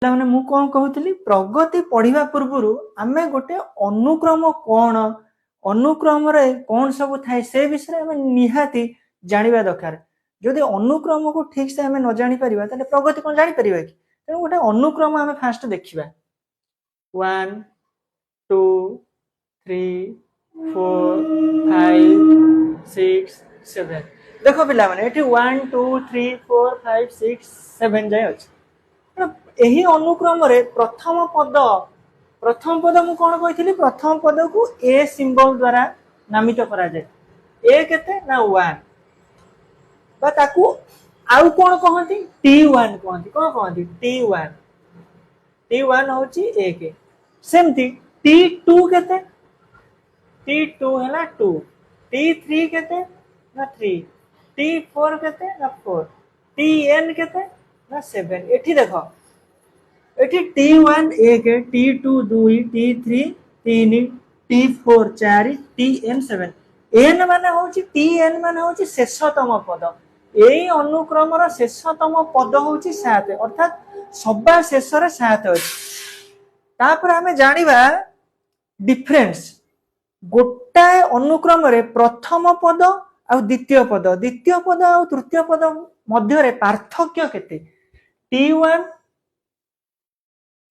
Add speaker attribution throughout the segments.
Speaker 1: ମାନେ ମୁଁ କଣ କହୁଥିଲି ପ୍ରଗତି ପଢିବା ପୂର୍ବରୁ ଆମେ ଗୋଟେ ଅନୁକ୍ରମ କଣ ଅନୁକ୍ରମରେ କଣ ସବୁ ଥାଏ ସେ ବିଷୟରେ ଆମେ ନିହାତି ଜାଣିବା ଦରକାର। ଯଦି ଅନୁକ୍ରମକୁ ଠିକ ସେ ଆମେ ନ ଜାଣି ପାରିବା ତାହେଲେ ପ୍ରଗତି କଣ ଜାଣିପାରିବା କି? ତେଣୁ ଗୋଟେ ଅନୁକ୍ରମ ଆମେ ଫାଷ୍ଟ ଦେଖିବା 1 2 3 4 5 6 7 ଦେଖ ପିଲାମାନେ ଏଠି 1 2 3 4 5 6 7 ଯାଏ ଅଛି। ଏହି ଅନୁକ୍ରମରେ ପ୍ରଥମ ପଦ ମୁଁ କଣ କହିଥିଲି ପ୍ରଥମ ପଦକୁ ଏ ସିମ୍ବଲ ଦ୍ୱାରା ନାମିତ କରାଯାଏ। ଏ କେତେ ନା 1 ବା ତାକୁ ଆଉ କଣ କହନ୍ତି T1 କହନ୍ତି। କଣ କହନ୍ତି T1 ହଉଛି 1। ସେମିତି T2 କେତେ T2 ହେଲା 2 T3 କେତେ ନା 3 T4 କେତେ ନା 4 Tn କେତେ ନା 7। ଏଠି ଦେଖ ଏଠି T1 1 T2 2 T3 3 T4 4 Tn 7 n ମାନେ ହଉଛି Tn ମାନେ ହଉଛି ଶେଷତମ ପଦ। ଏଇ ଅନୁକ୍ରମର ଶେଷତମ ପଦ ହଉଛି 7 ଅର୍ଥାତ ସବା ଶେଷରେ 7 ଅଛି। ତାପରେ ଆମେ ଜାଣିବା ଡିଫରେନ୍ସ ଗୋଟାଏ ଅନୁକ୍ରମରେ ପ୍ରଥମ ପଦ ଆଉ ଦ୍ୱିତୀୟ ପଦ ଆଉ ତୃତୀୟ ପଦ ମଧ୍ୟରେ ପାର୍ଥକ୍ୟ କେତେ T1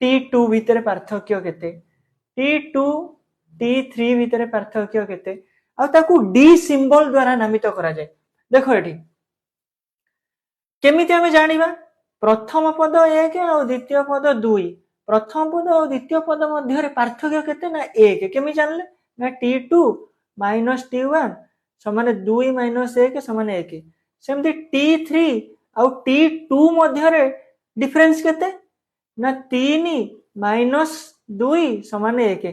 Speaker 1: T2 ଭିତରେ ପାର୍ଥକ୍ୟ କେତେ T2 T3 ଭିତରେ ପାର୍ଥକ୍ୟ କେତେ ଆଉ ତାକୁ D ସିମ୍ବଲ ଦ୍ୱାରା ନାମିତ କରାଯାଏ। ଦେଖ ଏଠି କେମିତି ଆମେ ଜାଣିବା ପ୍ରଥମ ପଦ 1 ଆଉ ଦ୍ୱିତୀୟ ପଦ 2 ପ୍ରଥମ ପଦ ଆଉ ଦ୍ୱିତୀୟ ପଦ ମଧ୍ୟରେ ପାର୍ଥକ୍ୟ କେତେ ନା 1 କେମିତି ଜାଣିଲେ ନା T2 - T1 ସମାନେ 2 - 1 ସମାନେ 1। ସେମିତି T3 ଆଉ T2 ମଧ୍ୟରେ ଡିଫରେନ୍ସ କେତେ ନା 3 - 2 ସମାନେ 1।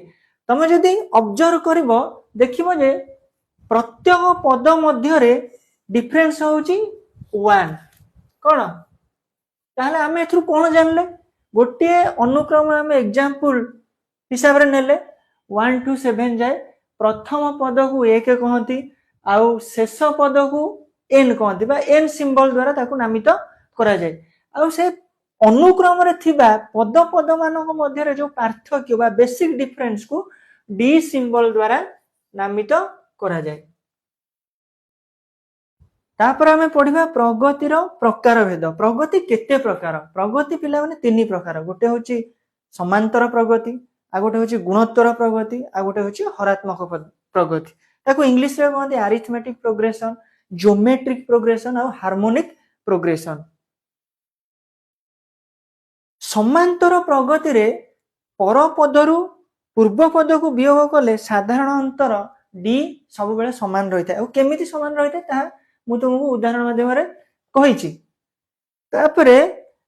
Speaker 1: ତମେ ଯଦି ଅବଜର୍ଭ କରିବ ଦେଖିବ ଯେ ପ୍ରତ୍ୟେକ ପଦ ମଧ୍ୟରେ ଡିଫରେନ୍ସ ହଉଛି 1। କଣ ତାହେଲେ ଆମେ ଏଥିରୁ କଣ ଜାଣିଲେ ଗୋଟିଏ ଅନୁକ୍ରମ ଆମେ ଏକ୍ସାମ୍ପଲ ହିସାବରେ ନେଲେ 1 to 7 ଯାଏ ପ୍ରଥମ ପଦକୁ 1 କହନ୍ତି ଆଉ ଶେଷ ପଦକୁ n କହନ୍ତି ବା n ସିମ୍ବଲ ଦ୍ୱାରା ତାକୁ ନାମିତ କରାଯାଏ। ଆଉ ସେ ଅନୁକ୍ରମରେ ଥିବା ପଦ ମାନଙ୍କ ମଧ୍ୟରେ ଯୋଉ ପାର୍ଥକ୍ୟ ବା ବେସିକ ଡିଫରେନ୍ସ କୁ D ସିମ୍ବଲ ଦ୍ୱାରା ନାମିତ କରାଯାଏ। ତାପରେ ଆମେ ପଢିବା ପ୍ରଗତିର ପ୍ରକାର ଭେଦ। ପ୍ରଗତି କେତେ ପ୍ରକାର ପ୍ରଗତି ପିଲାମାନେ 3 ପ୍ରକାର। ଗୋଟେ ହଉଛି ସମାନ୍ତର ପ୍ରଗତି ଆଉ ଗୋଟେ ହଉଛି ଗୁଣୋତ୍ତର ପ୍ରଗତି ଆଉ ଗୋଟେ ହଉଛି ହରାତ୍ମକ ପ୍ରଗତି। ତାକୁ ଇଂଲିଶରେ କହନ୍ତି ଆରିଥମେଟିକ ପ୍ରୋଗ୍ରେସନ ଜିଓମେଟ୍ରିକ ପ୍ରୋଗ୍ରେସନ ଆଉ ହାର୍ମୋନିକ ପ୍ରୋଗ୍ରେସନ। ସମାନ୍ତର ପ୍ରଗତିରେ ପର ପଦରୁ ପୂର୍ବ ପଦକୁ ବିୟୋଗ କଲେ ସାଧାରଣ ଅନ୍ତର D ସବୁବେଳେ ସମାନ ରହିଥାଏ। ଆଉ କେମିତି ସମାନ ରହିଥାଏ ତାହା ମୁଁ ତୁମକୁ ଉଦାହରଣ ମାଧ୍ୟମରେ କହିଛି। ତାପରେ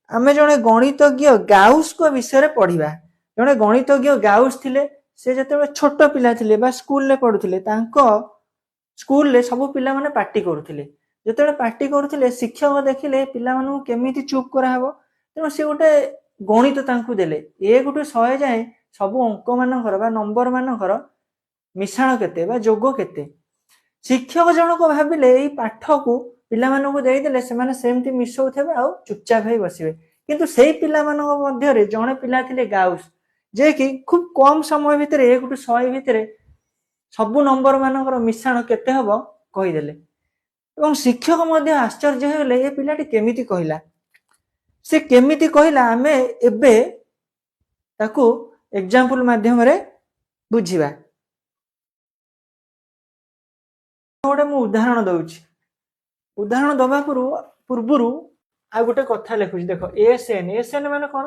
Speaker 1: ଆମେ ଜଣେ ଗଣିତଜ୍ଞ ଗାଉସଙ୍କ ବିଷୟରେ ପଢିବା। ଜଣେ ଗଣିତଜ୍ଞ ଗାଉସ ଥିଲେ। ସେ ଯେତେବେଳେ ଛୋଟ ପିଲା ଥିଲେ ବା ସ୍କୁଲରେ ପଢୁଥିଲେ ତାଙ୍କ ସ୍କୁଲରେ ସବୁ ପିଲାମାନେ ପାଟି କରୁଥିଲେ। ଯେତେବେଳେ ପାଟି କରୁଥିଲେ ଶିକ୍ଷକ ଦେଖିଲେ ପିଲାମାନଙ୍କୁ କେମିତି ଚୁପ୍ କରାହବ ତେଣୁ ସେ ଗୋଟେ ଗଣିତ ତାଙ୍କୁ ଦେଲେ 1 ଠୁ 100 ଯାଏ ସବୁ ଅଙ୍କ ମାନଙ୍କର ବା ନମ୍ବର ମାନଙ୍କର ମିଶାଣ କେତେ ବା ଯୋଗ କେତେ। ଶିକ୍ଷକ ଜଣକ ଭାବିଲେ ଏଇ ପାଠକୁ ପିଲାମାନଙ୍କୁ ଦେଇଦେଲେ ସେମାନେ ସେମିତି ମିଶଉଥିବେ ଆଉ ଚୁପଚାପ ହେଇ ବସିବେ। କିନ୍ତୁ ସେଇ ପିଲାମାନଙ୍କ ମଧ୍ୟରେ ଜଣେ ପିଲା ଥିଲେ ଗାଉସ ଯେ କି ଖୁବ କମ ସମୟ ଭିତରେ 1 ଠୁ 100 ଭିତରେ ସବୁ ନମ୍ବର ମାନଙ୍କର ମିଶାଣ କେତେ ହବ କହିଦେଲେ ଏବଂ ଶିକ୍ଷକ ମଧ୍ୟ ଆଶ୍ଚର୍ଯ୍ୟ ହେଇଗଲେ ଏ ପିଲାଟି କେମିତି କହିଲା। ସେ କେମିତି କହିଲା ଆମେ ଏବେ ତାକୁ ଏକ୍ସାମ୍ପଲ ମାଧ୍ୟମରେ ବୁଝିବା। ଗୋଟେ ମୁଁ ଉଦାହରଣ ଦଉଛି। ଉଦାହରଣ ଦବା ପୂର୍ବରୁ ଆଉ ଗୋଟେ କଥା ଲେଖୁଛି ଦେଖ ASN ମାନେ କଣ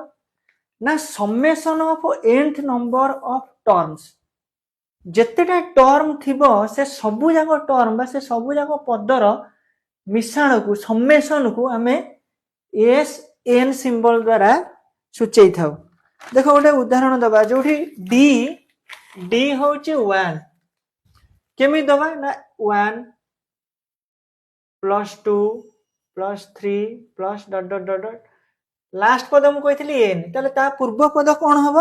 Speaker 1: ନା summation of nth number of terms. ଯେତେଟା ଟର୍ମ ଥିବ ସେ ସବୁ ଯାକ ଟର୍ମ ବା ସେ ସବୁ ଯାକ ପଦର ମିଶାଣକୁ ସमेସନକୁ ଆମେ ASN ସିମ୍ବଲ ଦ୍ୱାରା ସୂଚେଇ ଥାଉ। ଦେଖ ଗୋଟେ ଉଦାହରଣ ଦବା ଯୋଉଠି D ହଉଛି 1 କେମିତି ଦବା ନା 1 +2 +3 ଲାଷ୍ଟ ପଦ ମୁଁ କହିଥିଲି n ତାହେଲେ ତା ପୂର୍ବ ପଦ କଣ ହବ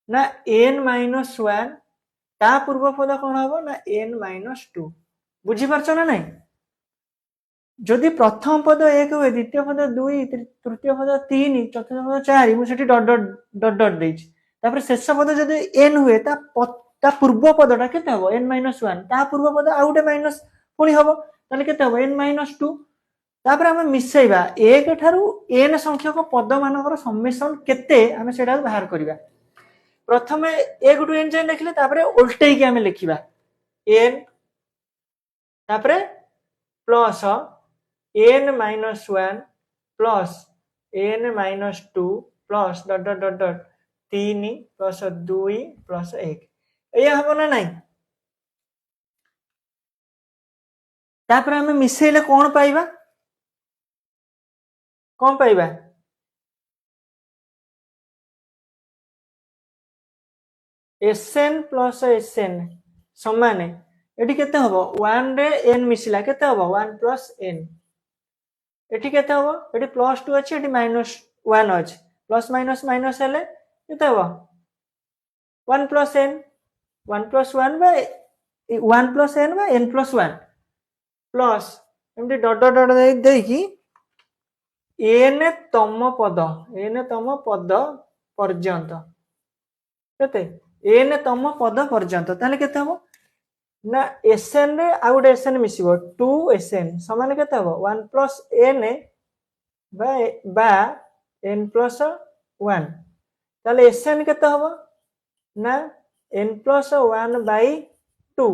Speaker 1: ନା n - 1 ତା ପୂର୍ବ ପଦ କଣ ହବ ନା n - 2। ବୁଝିପାରୁଛ ନା ନାଇଁ जदि प्रथम पद 1 हुए द्वितीय पद 2 तृतीय पद 3 चतुर्थ पद 4 मु सेठी डॉट डॉट डॉट डॉट देछि तापर शेष पद जदि n हुए ता पूर्व पदटा केते हबो n - 1 ता पूर्व पद आउटे माइनस पुनी हबो ताले केते हबो n - 2 तापर हम मिसेइबा 1 ठारू n संख्यक पद मानकर समेशन केते हम सेटा बाहर करिबा प्रथमे 1 टू n जाय लिखले तापर उल्टेई के हम लिखिबा n तापर plus n - 1 plus n - 2 plus dot dot dot dot 3 plus 2 plus 1 एया हबो ना नाही तापर हम मिसेइले कोन पाइबा कोन पाइबा Sn प्लस Sn समान एठी केते हबो 1 रे n मिसिला केते हबो 1 प्लस n एठी केते हबो एठी प्लस 2 अछि एठी माइनस 1 अछि प्लस माइनस माइनस हेले केते हबो 1 प्लस n 1 प्लस 1 बा 1 प्लस n बा n प्लस 1 प्लस एमटी डॉट डॉट डॉट देई कि n तम पद पर्यंत केते n तम पद पर्यंत ताले केते हबो ना Sn रे आउट Sn मिसिबो 2 Sn समान केते हबो 1 प्लस n बा n प्लस 1 ताले Sn केते हबो ना n प्लस 1 बाई 2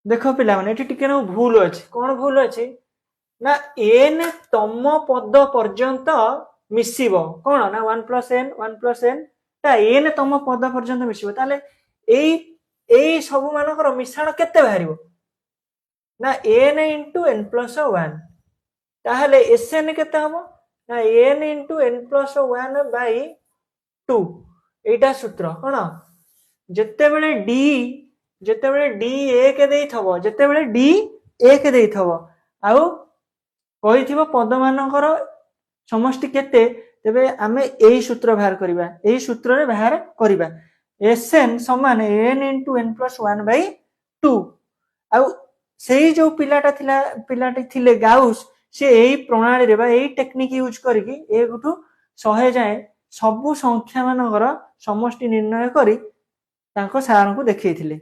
Speaker 1: देखो पिला माने एठी टिके न भूल अछि कोन भूल अछि ना n तम पद पर्यंत मिसिबो कोन ना 1 प्लस n ता n तम पद पर्यंत मिसिबो ताले एई सब मानकर मिश्रण केते बाहरिबो ना n * n + 1 ताहले Sn केते हबो ना n * n + 1 / 2 एटा सूत्र कोन जत्ते बेले d 1 देइथबो जत्ते बेले d 1 देइथबो आउ कहिथिबो पद मानकर समष्टि केते तेबे आमे एई सूत्र बाहर करिबा एई सूत्र रे बाहर करिबा Sn समान n * n + 1 / 2 आउ सेही जो पिलाटी थिले गाउस से एई प्रणाली रे बा एई टेक्निक यूज करिकि 1 टू 100 जाए सबु संख्या मानकर समष्टि निर्णय करी तांको सार को देखैथिले।